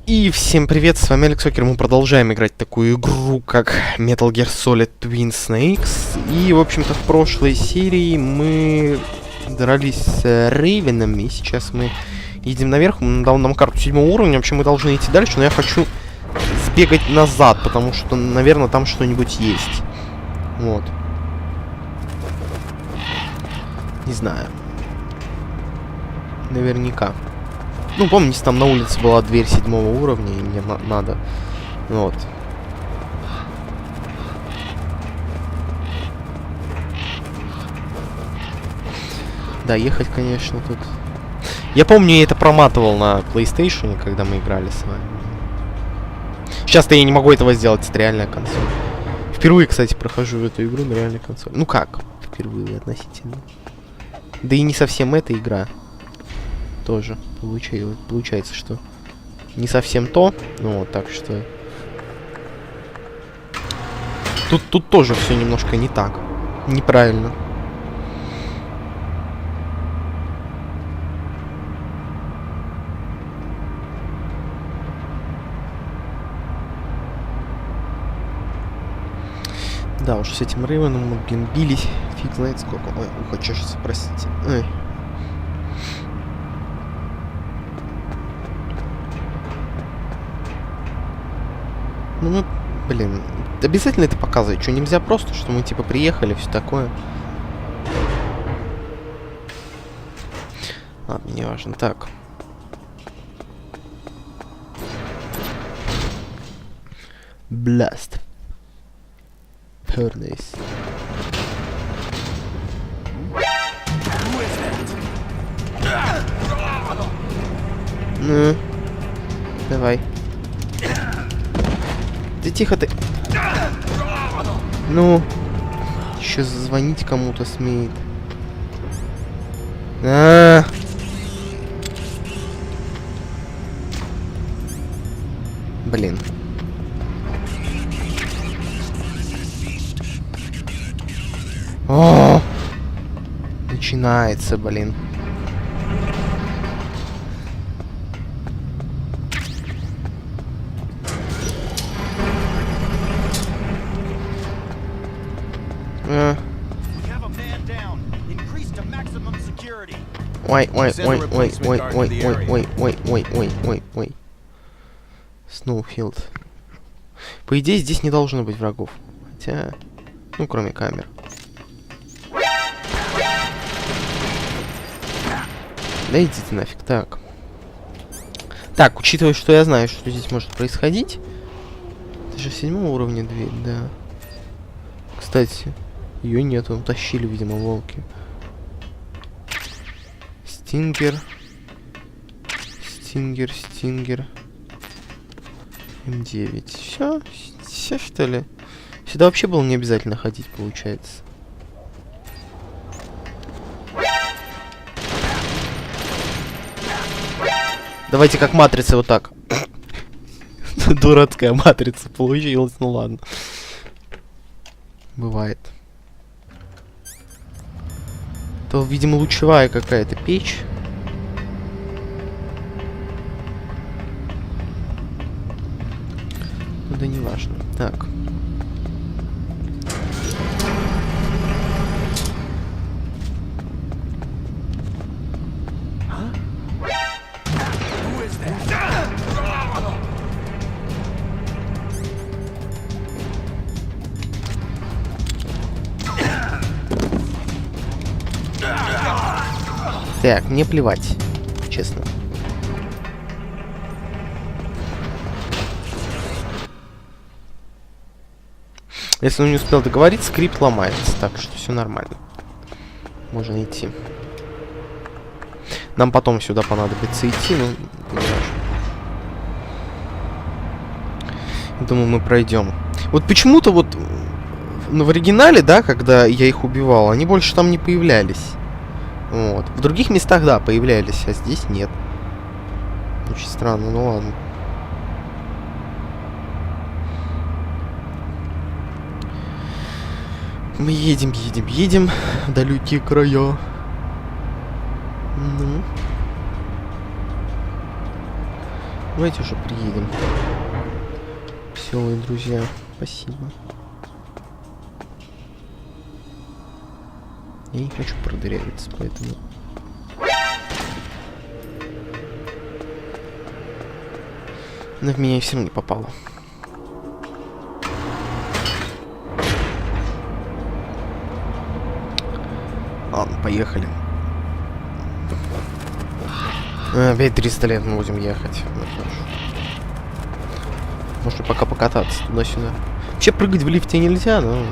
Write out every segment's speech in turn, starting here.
И всем привет, с вами Алексокер. Мы продолжаем играть такую игру, как Metal Gear Solid Twin Snakes. И, в общем-то, в прошлой серии мы дрались с Рейвенами. И сейчас мы едем наверх. Он дал нам карту 7 уровня. Вообще мы должны идти дальше, но я хочу сбегать назад, потому что, наверное, там что-нибудь есть. Вот. Не знаю. Наверняка. Ну, помните, там на улице была дверь 7 уровня, и мне надо... Вот. Да, ехать, конечно, тут... Я помню, я это проматывал на PlayStation, когда мы играли с вами. Сейчас-то я не могу этого сделать, это реальная консоль. Впервые, кстати, прохожу эту игру на реальной консоли. Ну как? Впервые относительно. Да и не совсем эта игра. Тоже получается, что не совсем то. Ну вот, так что... Тут тоже все немножко не так. Неправильно. Да, уж с этим Рейвеном мы, блин, бились. Фиг знает сколько. Ой, ухо чешется, простите. Ой. Ну, блин, обязательно это показывать? Что, нельзя просто, что мы, типа, приехали, все такое? Ладно, не важно. Так. Blast. Furnace. Ну, давай. Да тихо ты. Ну, еще зазвонить кому-то смеет. Блин. О! Начинается, блин. Ой. Сноуфилд. По идее, здесь не должно быть врагов. Хотя... Ну, кроме камер. Да идите нафиг. Так. Так, учитывая, что я знаю, что здесь может происходить. Это же 7 уровня дверь, да. Кстати, ее нету. Утащили, видимо, волки. Стингер. М9. Все, что ли? Сюда вообще было не обязательно ходить, получается. Давайте как матрица вот так. Дурацкая матрица получилась, ну ладно. Бывает. Это, видимо, лучевая какая-то печь. Ну да не важно. Так. Так, мне плевать, честно. Если он не успел договорить, скрипт ломается, так что все нормально. Можно идти. Нам потом сюда понадобится идти, но не важно. Думаю, мы пройдем. Вот почему-то вот в оригинале, да, когда я их убивал, они больше там не появлялись. Вот. В других местах, да, появлялись, а здесь нет. Очень странно, ну ладно. Мы едем в далекие края. Ну. Давайте уже приедем. Веселые друзья. Спасибо. Я не хочу продырявиться, поэтому... Она в меня все равно не попала. Ладно, поехали. Опять 300 лет мы будем ехать. Можно пока покататься туда-сюда. Вообще прыгать в лифте нельзя, но...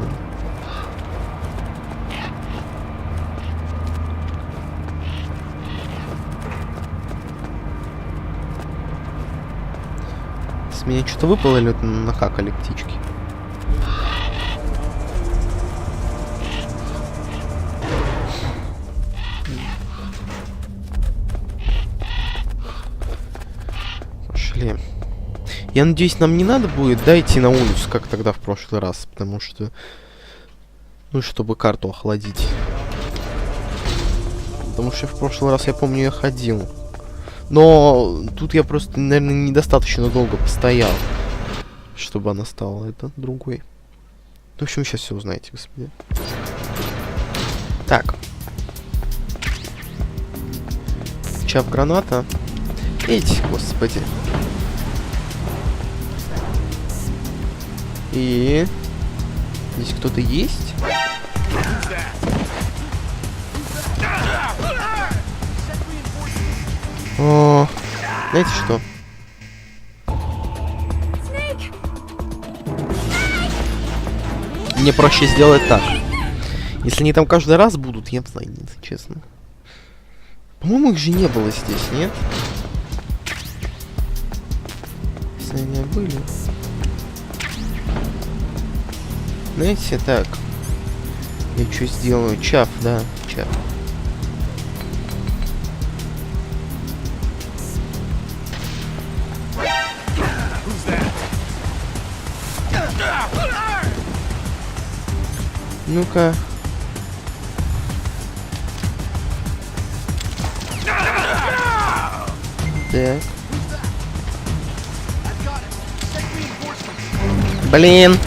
С меня что-то выпало или нахакали птички? Пошли. Я надеюсь, нам не надо будет, да, идти на улицу, как тогда в прошлый раз, потому что... Ну, чтобы карту охладить. Потому что в прошлый раз, я помню, я ходил. Но тут я просто, наверное, недостаточно долго постоял, чтобы она стала это другой. В общем, сейчас все узнаете, господи. Так. Чап граната. Эти, господи. И... Здесь кто-то есть? О, знаете что? Мне проще сделать так. Если они там каждый раз будут, я не знаю, нет, честно. По-моему, их же не было здесь, нет? Если они были. Знаете, так. Я что сделаю? Чаф, да, чаф. Ну-ка. Так. Блин.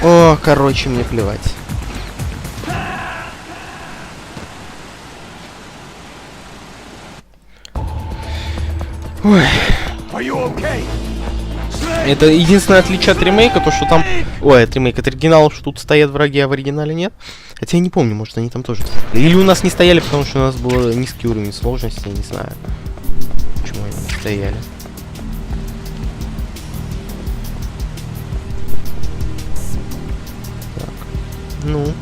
О, короче, мне плевать. Ой. Это единственное отличие от ремейка, то что там... Ой, от ремейка, от оригинала, что тут стоят враги, а в оригинале нет. Хотя я не помню, может они там тоже... Или у нас не стояли, потому что у нас был низкий уровень сложности, я не знаю. Почему они не стояли. Так. Ну...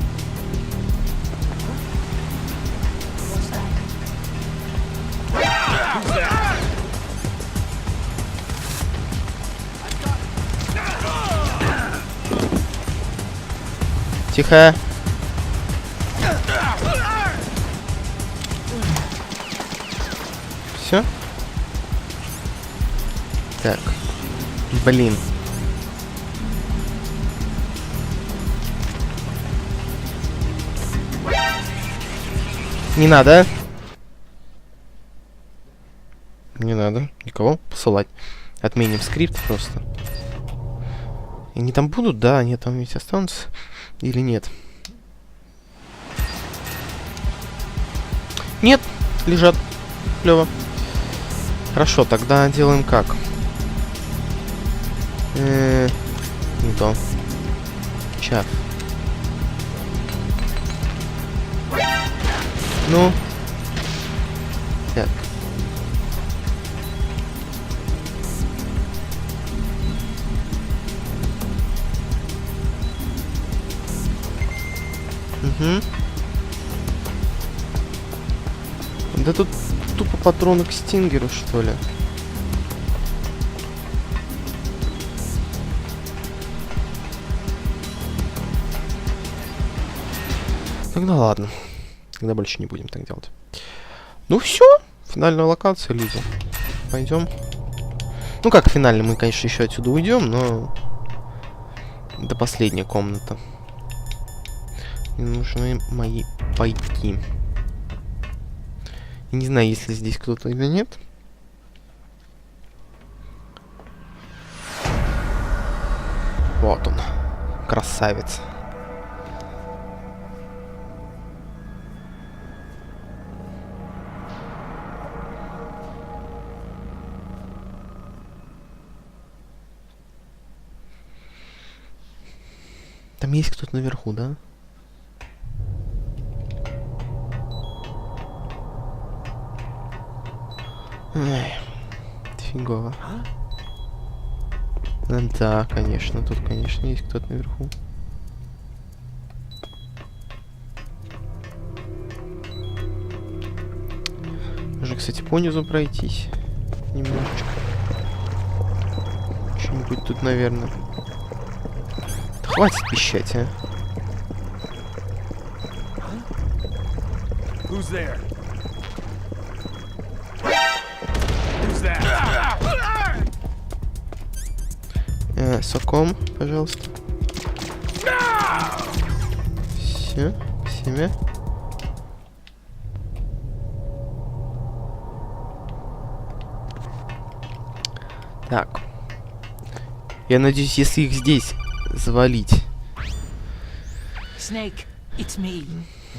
Тихо. Все? Так. Блин. Не надо. Не надо никого посылать. Отменим скрипт просто. И они там будут? Да, они там ведь останутся. Или нет? Нет, лежат. Клево. Хорошо, тогда делаем как? Не то. Чат. Ну. Так. Угу. Да тут тупо патроны к стингеру, что ли? Тогда ладно. Тогда больше не будем так делать. Ну все. Финальная локация, люди. Пойдем. Ну как финальная, мы, конечно, еще отсюда уйдем, но... Это последняя комната. Мне нужны мои пайки. Я не знаю, есть ли здесь кто-то или нет. Вот он. Красавец. Там есть кто-то наверху, да? Ай, фигово. Да, конечно, тут, конечно, есть кто-то наверху. Можно, кстати, по низу пройтись. Немножечко. Что-нибудь тут, наверное. Да хватит пищать, а. Who's there? Соком, пожалуйста. Все, семя. Так. Я надеюсь, если их здесь завалить. Snake, it's me.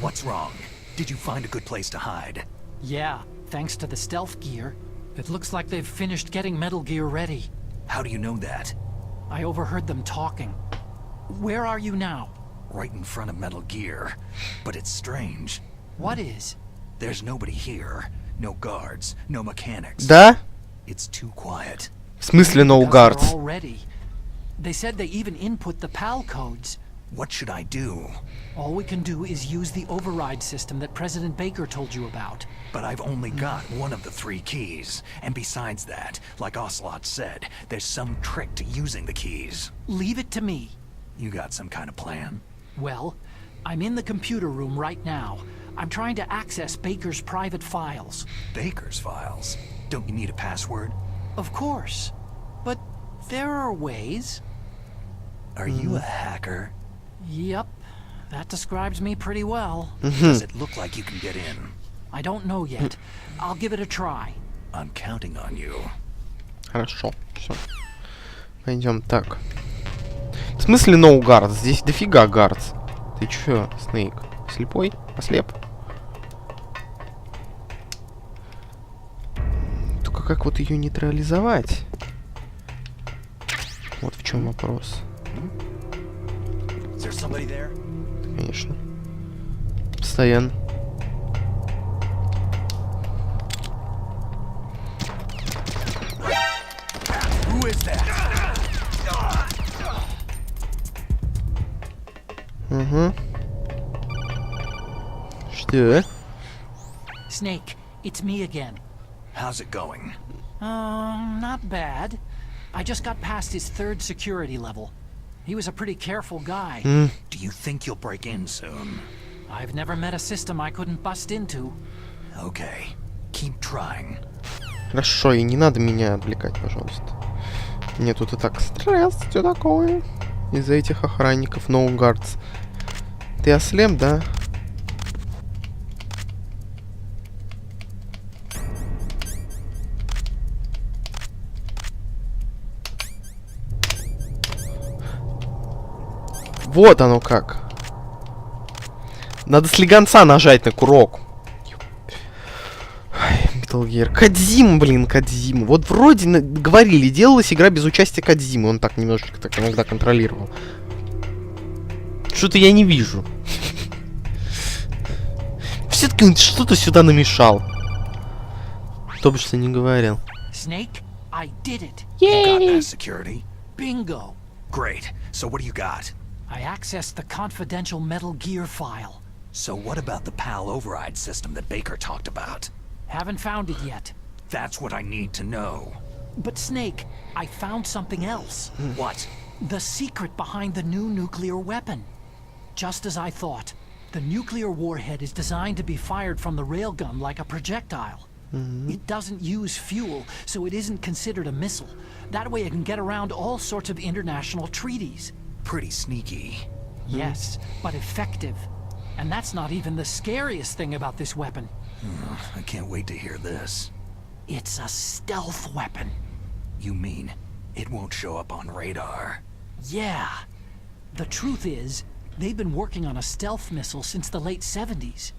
What's wrong? Did you find a good place to hide? Yeah, thanks to the stealth gear. It looks like they've finished getting Metal Gear ready. How do you know that? I overheard them talking. Where are you now? Right in front of Metal Gear. But it's strange. What is? There's nobody here. No guards, no mechanics. Да? It's too quiet. В смысле no Because they're guards? all ready. They said they even input the PAL codes. What should I do? All we can do is use the override system that President Baker told you about. But I've only got one of the 3 keys. And besides that, like Ocelot said, there's some trick to using the keys. Leave it to me. You got some kind of plan? Well, I'm in the computer room right now. I'm trying to access Baker's private files. Baker's files? Don't you need a password? Of course. But there are ways. Are you a hacker? Yep. That describes me pretty well. Does it look like you can get in? I don't know yet. I'll give it a try. I'm counting on you. Хорошо, все. Пойдем так. В смысле no guards? Здесь дофига guards. Ты чё, Снейк? Слепой? Ослеп? Только как вот ее нейтрализовать? Вот в чем вопрос. Is there somebody there? Конечно. Постоянно. Who is that? Угу. Что? Snake, it's me again. How's it going? Not bad. I just got past his 3rd security level. He was a pretty careful guy. Do you think you'll break in soon? I've never met a system I couldn't bust into. Okay. Keep trying. Хорошо, и не надо меня отвлекать, пожалуйста. Мне тут и так стресс, что такое? Из-за этих охранников no guards. Ты ослеп, да? Вот оно как. Надо с легонца нажать на курок. Metal Gear. Кодзима, блин, Кодзима. Вот вроде говорили, делалась игра без участия Кодзимы. Он так немножечко так иногда контролировал. Что-то я не вижу. Все-таки он что-то сюда намешал. Кто бы что ни говорил. Snake, I did it. You got past security? Bingo. Great. So what do you got? I accessed the confidential Metal Gear file. So what about the PAL override system that Baker talked about? Haven't found it yet. That's what I need to know. But Snake, I found something else. What? The secret behind the new nuclear weapon. Just as I thought. The nuclear warhead is designed to be fired from the railgun like a projectile. It doesn't use fuel, so it isn't considered a missile. That way it can get around all sorts of international treaties. Pretty sneaky. Yes, but effective. And that's not even the scariest thing about this weapon. I can't wait to hear this. It's a stealth weapon. You mean it won't show up on radar? Yeah. The truth is, they've been working on a stealth missile since the late 70s.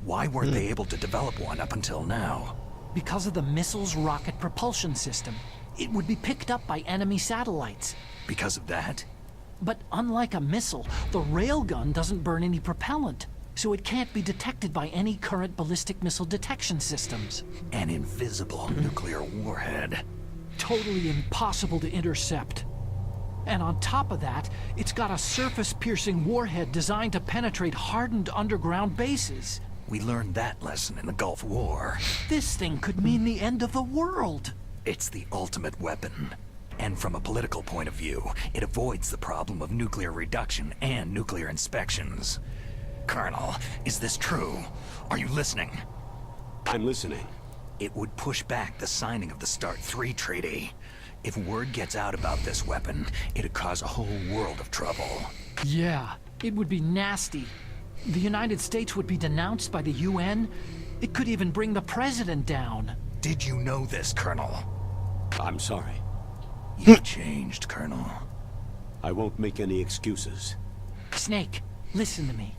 Why weren't they able to develop one up until now? Because of the missile's rocket propulsion system. It would be picked up by enemy satellites. Because of that? But unlike a missile, the railgun doesn't burn any propellant, so it can't be detected by any current ballistic missile detection systems. An invisible nuclear warhead. Totally impossible to intercept. And on top of that, it's got a surface-piercing warhead designed to penetrate hardened underground bases. We learned that lesson in the Gulf War. This thing could mean the end of the world. It's the ultimate weapon. And from a political point of view, it avoids the problem of nuclear reduction and nuclear inspections. Colonel, is this true? Are you listening? I'm listening. It would push back the signing of the START 3 treaty. If word gets out about this weapon, it'd cause a whole world of trouble. Yeah, it would be nasty. The United States would be denounced by the UN. It could even bring the president down. Did you know this, Colonel? I'm sorry. You've changed, Colonel. I won't make any excuses. Snake, listen to me.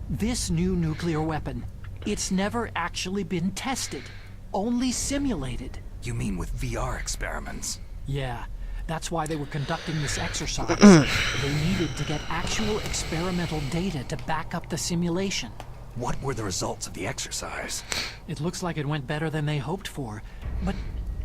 This new nuclear weapon, it's never actually been tested. Only simulated. You mean with VR experiments? Yeah, that's why they were conducting this exercise. They needed to get actual experimental data to back up the simulation. What were the results of the exercise? It looks like it went better than they hoped for, but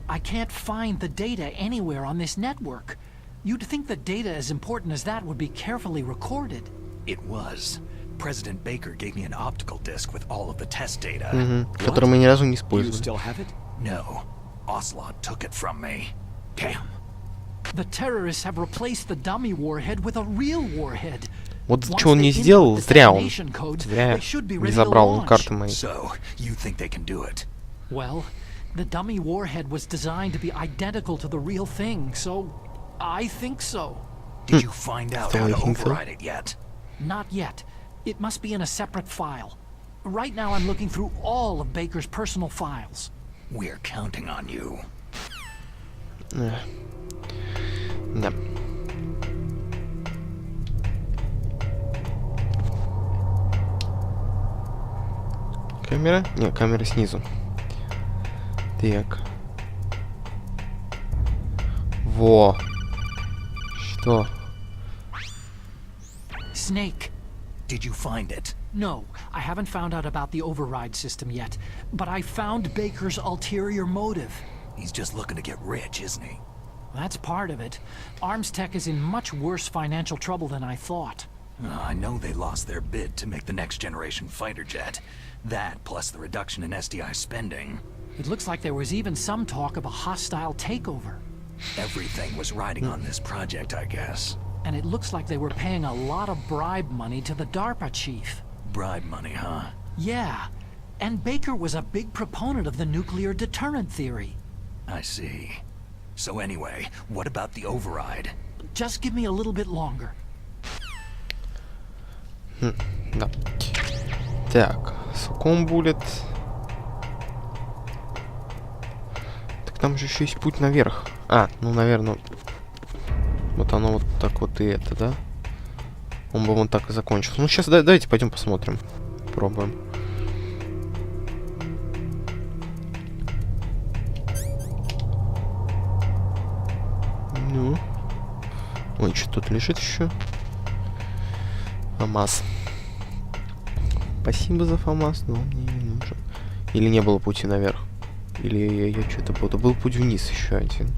I can't find the data anywhere on this network. You'd think the data as important as that would be carefully recorded. It was. President Baker gave me an optical disc with all of the test data. Который мы ни разу не Do you использовали. still have it? No, Ocelot took it from me. Damn. The terrorists have replaced the dummy warhead with a real warhead. Вот Once что он they не input сделал, the зря он. detonation codes, Зря they should be не ready to забрал он launch. карты мои. So, you think they can do it? Well, the dummy warhead was designed to be identical to the real thing, so I think so. Did you find out So how you to think so? override it yet? Not yet. It must be in a separate file. Right now I'm looking through all of Baker's personal files. We're counting on you. Да. Камера? Не, камера снизу. Так. Во. Что? Snake. Did you find it? No, I haven't found out about the override system yet, but I found Baker's ulterior motive. He's just looking to get rich, isn't he? That's part of it. Arms Tech is in much worse financial trouble than I thought. I know they lost their bid to make the next generation fighter jet. That, plus the reduction in SDI spending. It looks like there was even some talk of a hostile takeover. Everything was riding on this project, I guess. And it looks like they were paying a lot of bribe money to the DARPA chief. Bribe money, huh? Yeah, and Baker was a big proponent of the nuclear deterrent theory. I see. So anyway, what about the override? Just give me a little bit longer. Да. Так, Суком булет. Так там же еще есть путь наверх. А, ну, наверное, вот оно вот так вот и это, да? Он бы вот так и закончился. Ну, сейчас давайте пойдем посмотрим. Пробуем. Ну. Ой, что тут лежит еще? ФАМАС. Спасибо за ФАМАС, но он мне не нужен. Или не было пути наверх. Или я что-то был. Был путь вниз еще один.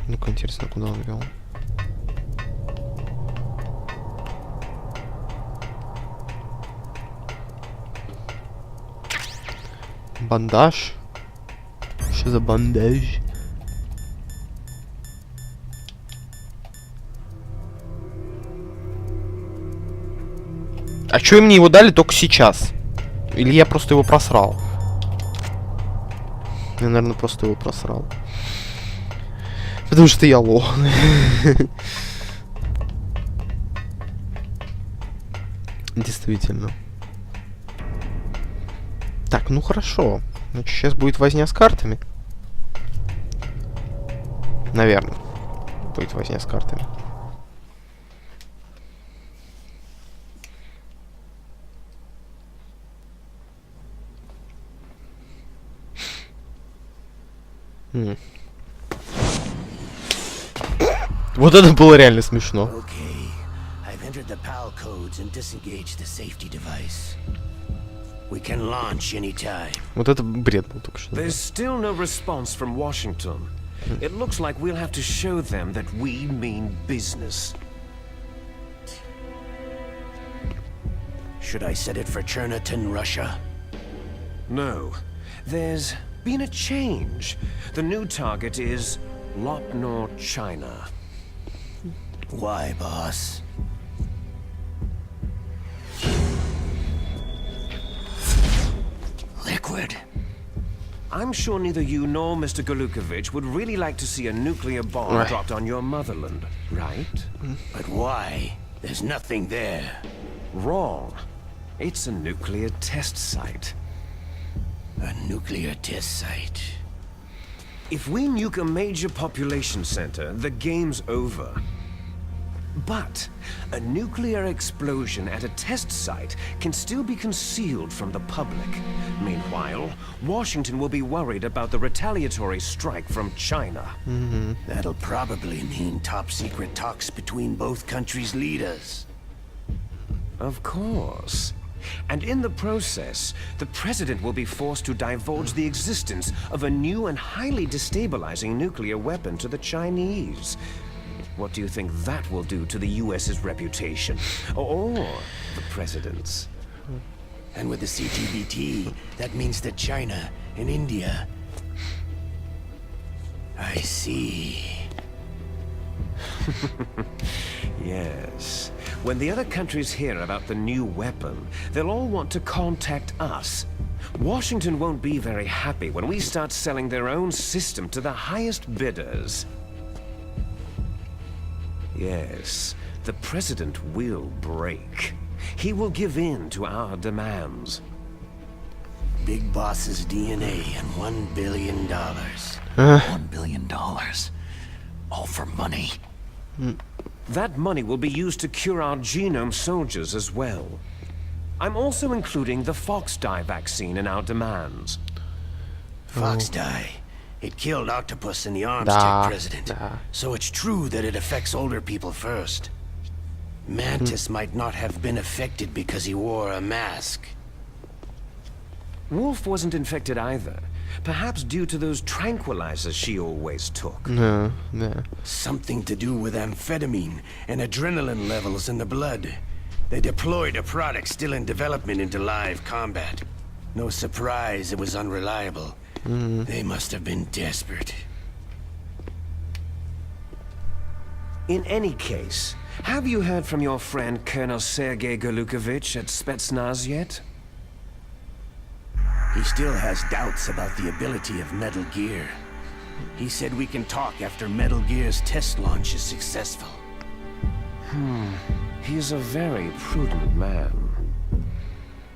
Ну-ка, интересно, куда он вел. Бандаж? Что за бандаж? А чё мне его дали только сейчас? Или я просто его просрал? Я, наверное, просто его просрал. Потому что я лох. Действительно. Так, ну хорошо. Значит, сейчас будет возня с картами. Наверное. Будет возня с картами. Вот это было реально смешно. Okay, I've entered the PAL codes and disengaged the safety device. We can launch anytime. Вот это бред был только что. There's still no response from Washington. It looks like we'll have to show them that we mean business. Should I set it for Cherniton, Russia? No. There's been a change. The new target is Lopnor, China. Why, boss? Liquid. I'm sure neither you nor Mr. Golukovich would really like to see a nuclear bomb Right. dropped on your motherland, right? But why? There's nothing there. Wrong. It's a nuclear test site. A nuclear test site. If we nuke a major population center, the game's over. But a nuclear explosion at a test site can still be concealed from the public. Meanwhile, Washington will be worried about the retaliatory strike from China. That'll probably mean top-secret talks between both countries' leaders. Of course. And in the process, the president will be forced to divulge the existence of a new and highly destabilizing nuclear weapon to the Chinese. What do you think that will do to the US's reputation? Or the president's? And with the CTBT, that means that China and India... I see. Yes. When the other countries hear about the new weapon, they'll all want to contact us. Washington won't be very happy when we start selling their own system to the highest bidders. Yes, the president will break. He will give in to our demands. Big Boss's DNA and $1 billion. $1 billion. All for money. That money will be used to cure our genome soldiers as well. I'm also including the Fox dye vaccine in our demands. Fox dye. It killed Octopus and the Arms Da, Tech president. da. So it's true that it affects older people first. Mantis might not have been affected because he wore a mask. Wolf wasn't infected either. Perhaps due to those tranquilizers she always took. No, no. Something to do with amphetamine and adrenaline levels in the blood. They deployed a product still in development into live combat. No surprise it was unreliable. They must have been desperate. In any case, have you heard from your friend Colonel Sergei Golukovich at Spetsnaz yet? He still has doubts about the ability of Metal Gear. He said we can talk after Metal Gear's test launch is successful. He's a very prudent man.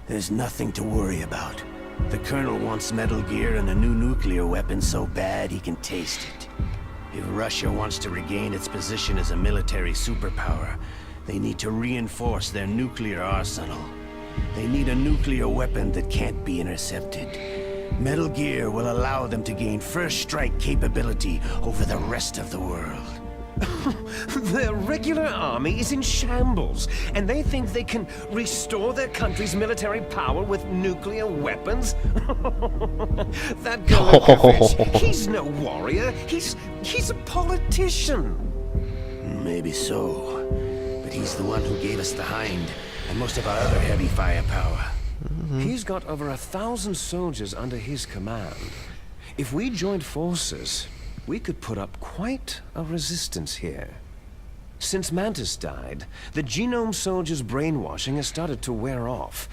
There's nothing to worry about. The Colonel wants Metal Gear and a new nuclear weapon so bad he can taste it. If Russia wants to regain its position as a military superpower, they need to reinforce their nuclear arsenal. They need a nuclear weapon that can't be intercepted. Metal Gear will allow them to gain first strike capability over the rest of the world. Their regular army is in shambles, and they think they can restore their country's military power with nuclear weapons? That Golukovich, he's no warrior. He's a politician. Maybe so, but he's the one who gave us the Hind and most of our other heavy firepower. He's got over 1,000 soldiers under his command. If we joined forces, we could put up quite a resistance here. Since Mantis died, the genome soldiers' brainwashing has started to wear off.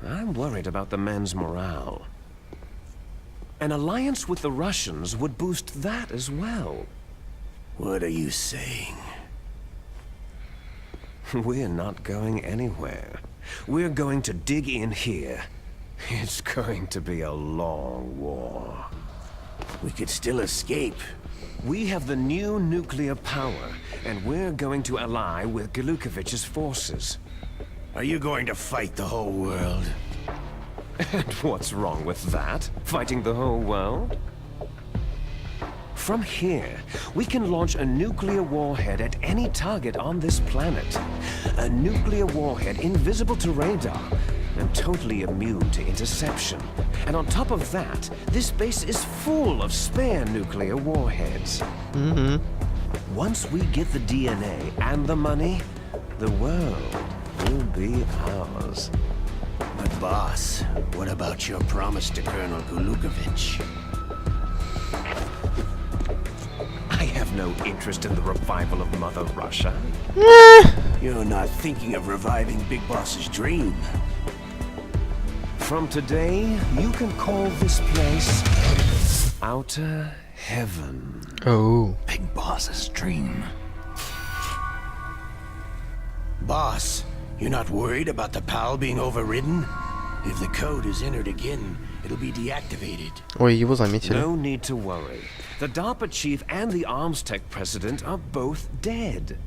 I'm worried about the men's morale. An alliance with the Russians would boost that as well. What are you saying? We're not going anywhere. We're going to dig in here. It's going to be a long war. We could still escape. We have the new nuclear power, and we're going to ally with Galukovich's forces. Are you going to fight the whole world? And what's wrong with that? Fighting the whole world? From here, we can launch a nuclear warhead at any target on this planet. A nuclear warhead invisible to radar and totally immune to interception. And on top of that, this base is full of spare nuclear warheads. Once we get the DNA and the money, the world will be ours. But boss, what about your promise to Colonel Galukovich? I have no interest in the revival of Mother Russia. You're not thinking of reviving Big Boss's dream. From today, you can call this place Outer Heaven. Oh. Big Boss's dream. Boss, you're not worried about the PAL being overridden? If the code is entered again, it'll be deactivated. Ой, его заметили. No need to worry. The DARPA chief and the Arms Tech president are both dead.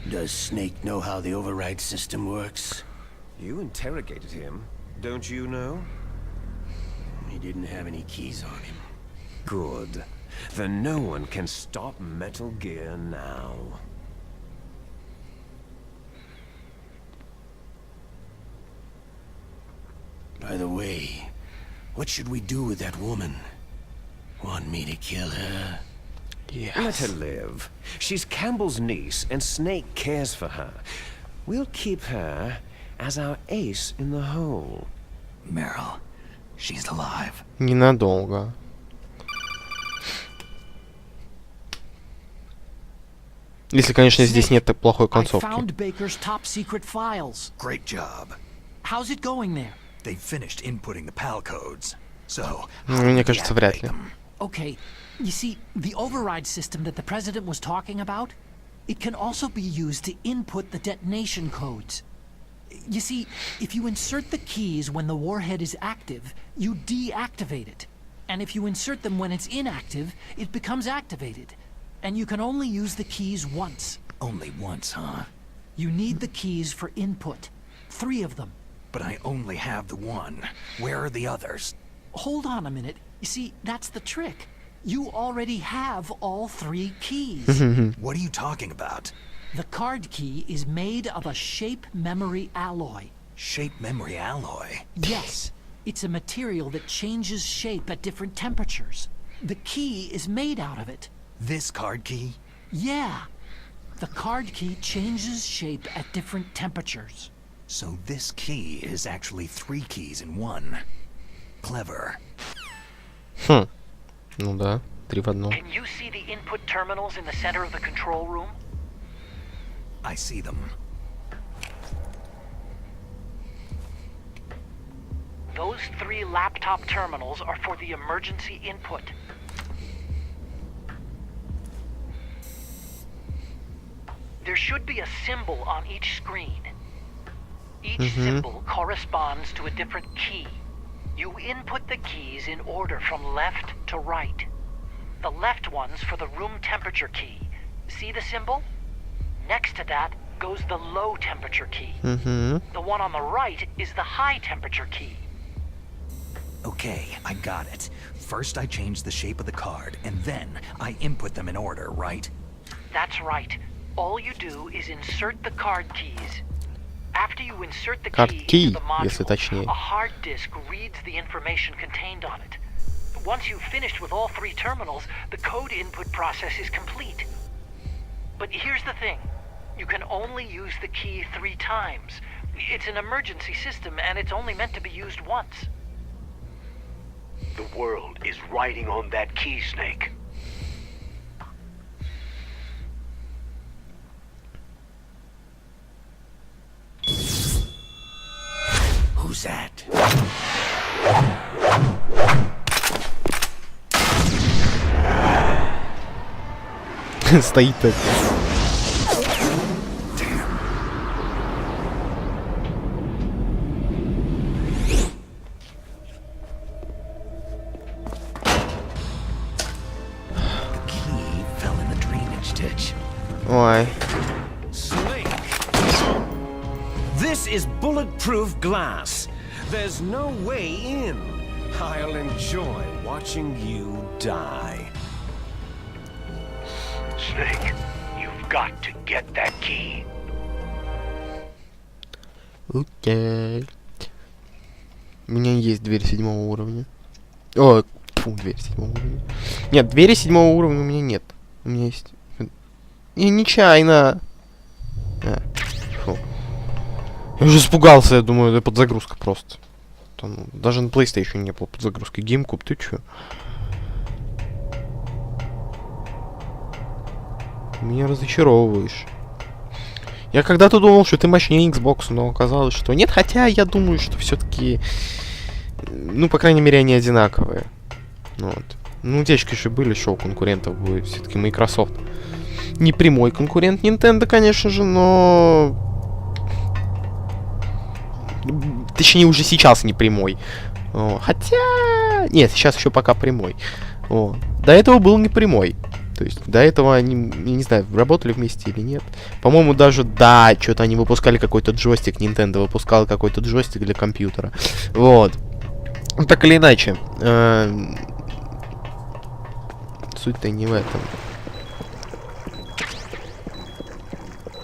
Does Snake know how the override system works? You interrogated him, don't you know? He didn't have any keys on him. Good. Then no one can stop Metal Gear now. By the way, what should we do with that woman? Want me to kill her? Let her live. She's Campbell's niece, and Snake cares for her. We'll keep her as our ace in the hole. Meryl, she's alive. Ненадолго. Если, конечно, здесь нет так плохой I концовки. found Baker's top secret files. Great job. How's it going there? They finished inputting the PAL codes. So, Мне кажется, вряд ли. Okay, you see, the override system that the president was talking about, it can also be used to input the detonation codes. You see, if you insert the keys when the warhead is active, you deactivate it. And if you insert them when it's inactive, it becomes activated. And you can only use the keys once. only once, huh? You need the keys for input. 3 of them. But I only have the one. Where are the others? Hold on a minute. You see, that's the trick. You already have all 3 keys. What are you talking about? The card key is made of a shape memory alloy. Shape memory alloy? Yes, it's a material that changes shape at different temperatures. The key is made out of it. This card key? Yeah. The card key changes shape at different temperatures. So this key is actually 3 keys in one. Clever. Ну да, 3 в одном. Can you see the input terminals in the center of the control room? I see them. Those 3 laptop terminals are for the emergency input. There should be a symbol on each screen. Each symbol corresponds to a different key. You input the keys in order from left to right. The left one's for the room temperature key. See the symbol? Next to that goes the low temperature key. The one on the right is the high temperature key. Okay, I got it. First I change the shape of the card, and then I input them in order, right? That's right. All you do is insert the card keys. After you insert the Card key key, into the если module, точнее. a hard disk reads the information contained on it. Once you've finished with all 3 terminals, the code input process is complete. But here's the thing. You can only use the key 3 times. It's an emergency system, and it's only meant to be used once. The world is riding on that key, Snake. Who's that? Стоит так. Ой. Snake. This is bulletproof glass. There's no way in. I'll enjoy watching you die. Snake, you've got to get that key. Окей. У меня есть дверь 7-го уровня. О, фу, дверь 7-го уровня. Нет, двери 7-го уровня у меня нет. У меня есть... И нечаянно. А, фу. Я уже испугался, я думаю, это подзагрузка просто. Там, даже на PlayStation не было подзагрузки. GameCube, ты чё? Ты меня разочаровываешь. Я когда-то думал, что ты мощнее Xbox, но оказалось, что нет. Хотя я думаю, что все-таки, ну, по крайней мере, они одинаковые. Вот. Ну, утечки же были, что у конкурентов будет. Все-таки Microsoft не прямой конкурент Nintendo, конечно же, но... Точнее, уже сейчас не прямой. О, хотя... Нет, сейчас еще пока прямой. О. До этого был не прямой. То есть, до этого они, я не знаю, работали вместе или нет. По-моему, даже, да, что-то они выпускали какой-то джойстик, Nintendo выпускал какой-то джойстик для компьютера. Вот. Так или иначе. Суть-то не в этом.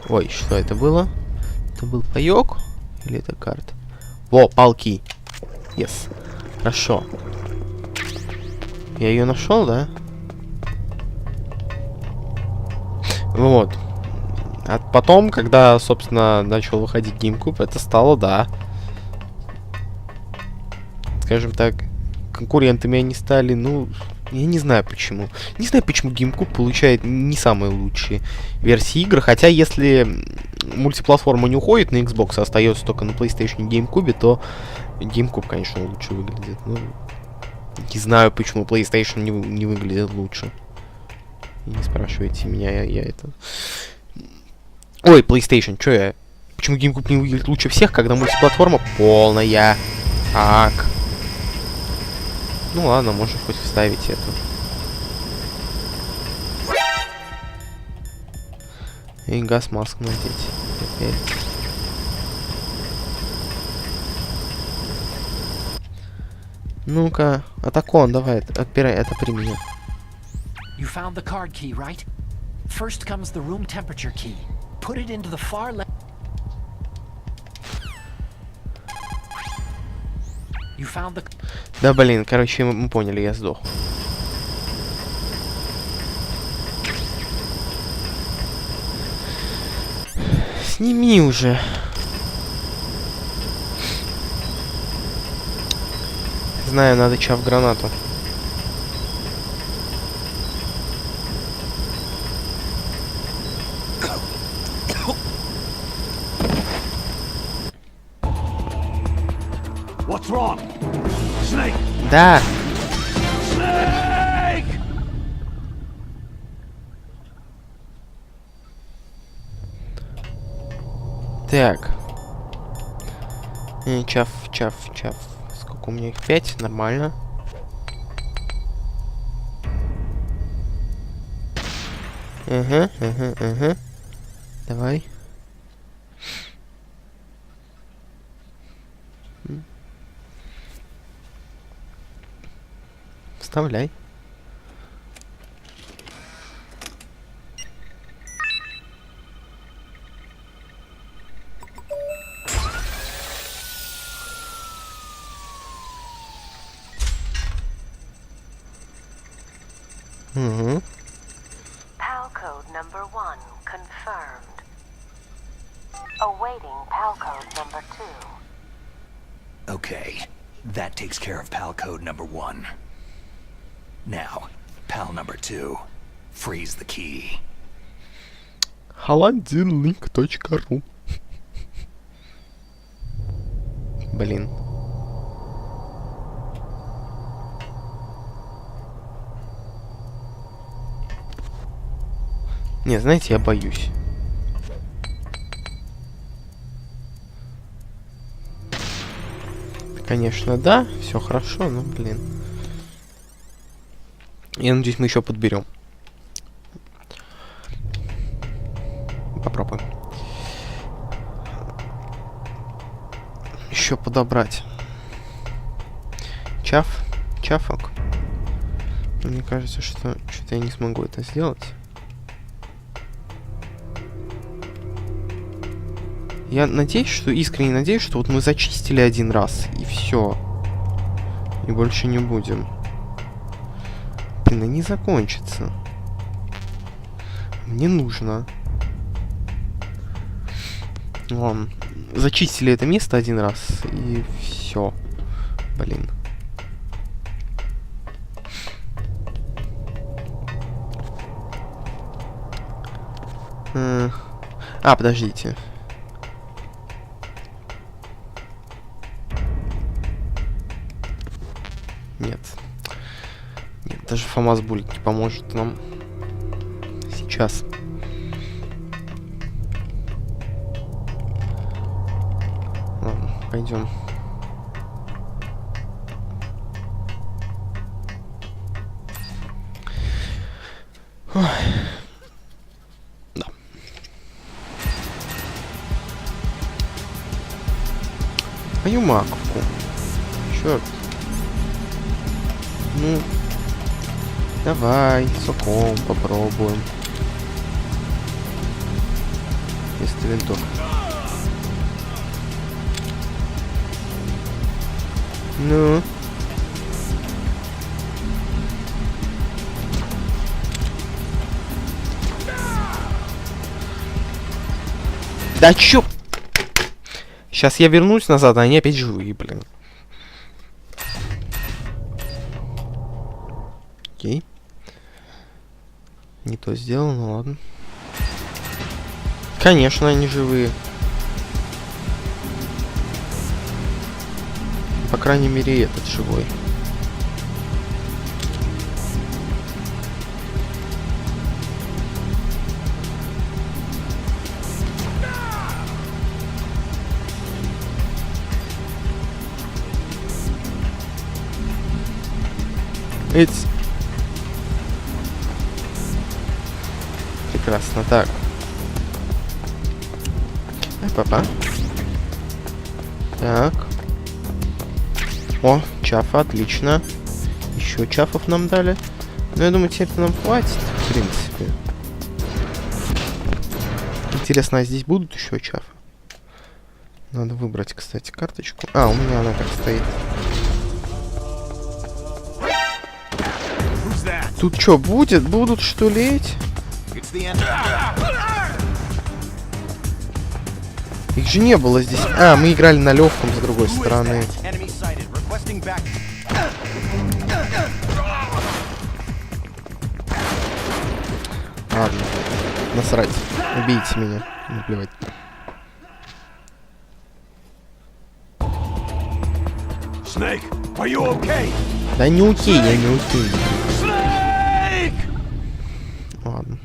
Ой, что это было? Это был паёк? Или это карта? Во, палки. Yes. Хорошо. Я ее нашел, да? Вот. А потом, когда, собственно, начал выходить GameCube, это стало, да. Скажем так, конкурентами они стали, ну, я не знаю почему. Не знаю, почему GameCube получает не самые лучшие версии игр. Хотя, если мультиплатформа не уходит на Xbox, а остается только на PlayStation и GameCube, то GameCube, конечно, лучше выглядит. Ну, не знаю, почему PlayStation не выглядит лучше. Не спрашивайте меня, я это... Ой, PlayStation, чё я? Почему GameCube не выглядит лучше всех, когда мультиплатформа полная? Так. Ну ладно, можно хоть вставить это. И газ-маск надеть. Опять. Ну-ка, атакон, давай, отпирай, отопри меня. You found the card key, right? First comes the room temperature key. Put it into the far left. You found the... Да, блин, короче, мы поняли, я сдох. Сними уже. Знаю, надо чав гранату. What's wrong? Snake! Да. Snake! Так. Чав. Сколько у меня их? 5? Нормально. Ага. Давай. Вставляй. Угу. PAL code number 1 confirmed. Awaiting PAL code number 2. Okay, that takes care of PAL code number 1. Now, PAL number 2. Freeze the key. Холодильник.ру. Блин. Не, знаете, я боюсь. Конечно, да, все хорошо, но, блин. Я надеюсь, мы еще подберем. еще подобрать? Чафок. Но мне кажется, что что-то я не смогу это сделать. Я надеюсь, искренне надеюсь, что вот мы зачистили один раз, и все. И больше не будем. Блин, они закончатся. Мне нужно. Ладно. Зачистили это место один раз, и все. Блин. Подождите. Нет. Нет, даже ФАМАС Буллет не поможет нам сейчас. Ладно, пойдем. Ой. Да. Мою маковку. Черт. Ну, давай, соком попробуем. Если винтовка. Ну. Да чё? Сейчас я вернусь назад, а они опять живые, блин. Окей. Не то сделал, ну ладно. Конечно, они живые. По крайней мере, этот живой. Прекрасно, так. Папа. Так. О, чафа, отлично. Еще чафов нам дали. Но я думаю, теперь нам хватит, в принципе. Интересно, а здесь будут еще чафы? Надо выбрать, кстати, карточку. А, у меня она так стоит. Тут что, будут что ли эти? Их же не было здесь. А, мы играли на легком с другой стороны. Ладно. Насрать. Убейте меня. Не плевать. Snake, are you okay? Да не окей, я не окей. Ладно.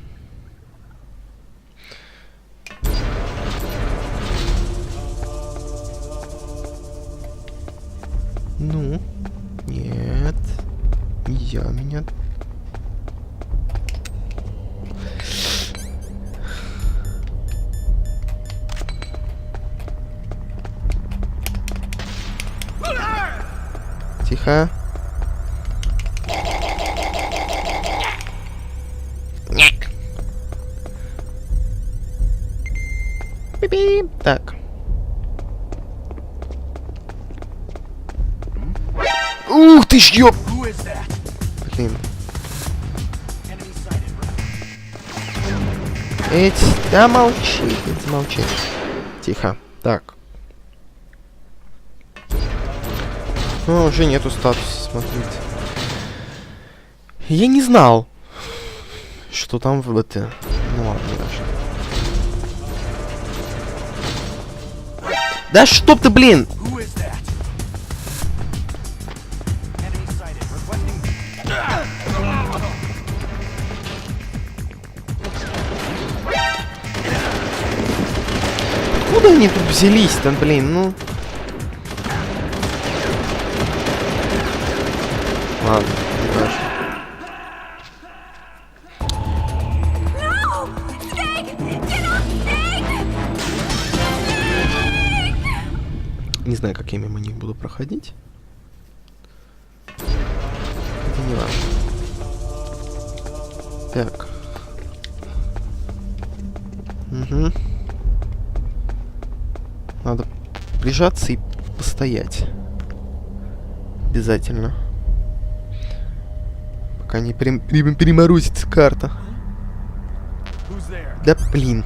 Ну, нет. Нельзя меня. Тихо. Пи-пи. Так. Ух ты ж, ёп! Блин. Да молчи, замолчи. Тихо. Так. Ну, уже нету статуса, смотрите. Я не знал, что там в БТ. Ну ладно, даже. Да чтоб ты, блин! Откуда они тут взялись-то, блин, ну? Ладно, не важно. знаю, как я мимо них буду проходить. Это не важно. Так. Угу. Надо прижаться и постоять. Обязательно. Пока не переморозится карта. Да блин.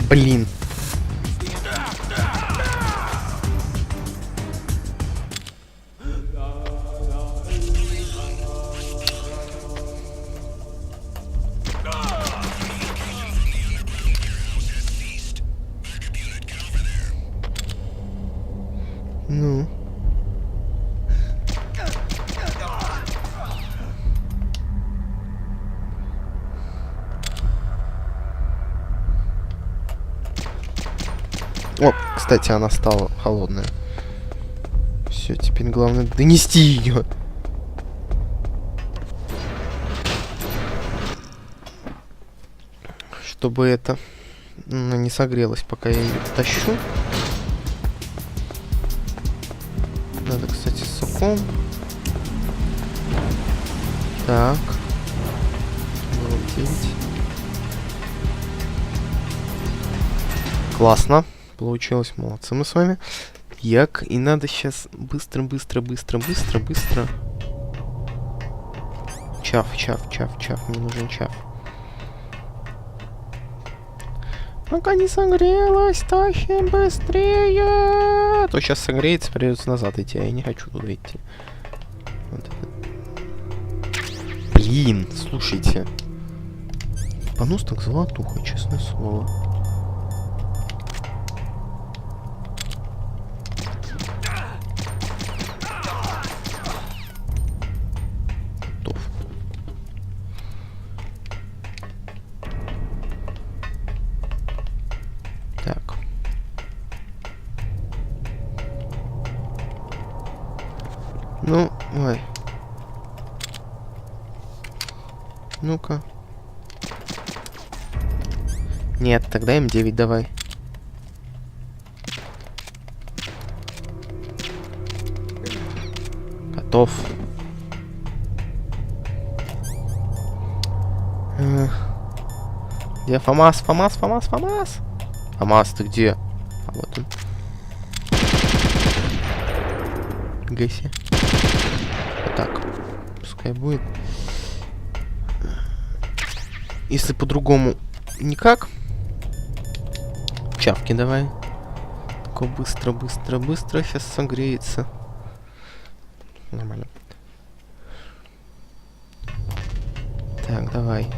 Блин. Ну. О, кстати, она стала холодная. Все, теперь главное донести ее. Чтобы это не согрелось, пока я ее тащу. Надо, кстати, с соком. Так. 9. Классно. Получилось, молодцы мы с вами. Як, и надо сейчас быстро. Чаф. Мне нужен чаф. Пока не согрелась, тащим быстрее. А то сейчас согреется, придется назад идти, а я не хочу туда идти. Вот это. Блин, слушайте. Понос так золотуха, честное слово. Готов. Так. Ну, ой. Ну-ка. Нет, тогда М9 давай. Готов. Где ФАМАС? ФАМАС, ты где? А вот он. Гаси. Вот так. Пускай будет. Если по-другому никак. Чавки давай. Такое быстро. Сейчас согреется. Нормально. Так, давай.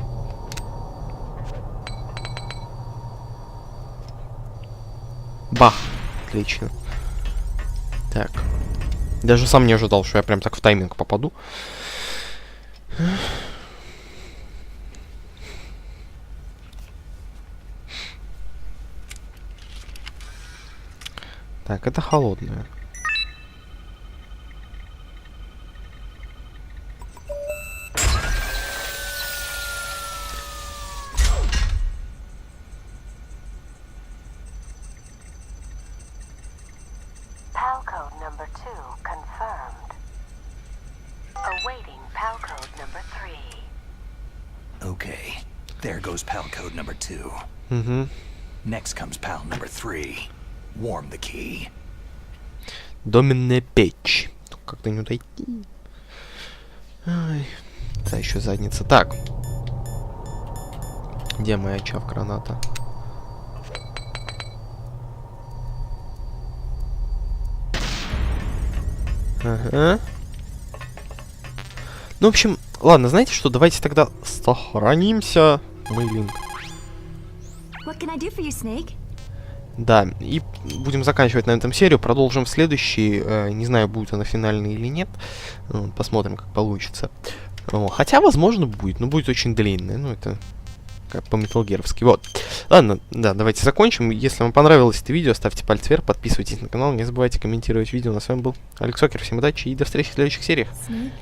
Бах! Отлично. Так. Даже сам не ожидал, что я прям так в тайминг попаду. Так, это холодное. PAL code number 2 confirmed. Awaiting PAL code number 3. Okay, there goes PAL code number 2. Угу. Next comes PAL number 3. Warm the key. Доменная печь. Как-то не дойти. Ай. Да, еще задница. Так. Где моя чав-граната? Ага. Ну, в общем, ладно, знаете что? Давайте тогда сохранимся. Мейлинг. What can I do for you, Snake? Да, и будем заканчивать на этом серию. Продолжим в следующей. Не знаю, будет она финальной или нет. Посмотрим, как получится. Хотя, возможно, будет. Но будет очень длинная. Ну, это как по-металлгеровски. Вот. Ладно, да, давайте закончим. Если вам понравилось это видео, ставьте палец вверх, подписывайтесь на канал. Не забывайте комментировать видео. На с вами был Алекс Окер. Всем удачи и до встречи в следующих сериях. Snake,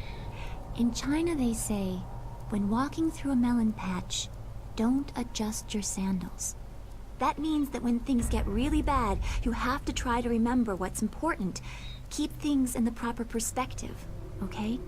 in China they say, when walking through a melon patch, don't adjust your sandals. That means that when things get really bad, you have to try to remember what's important. Keep things in the proper perspective, okay?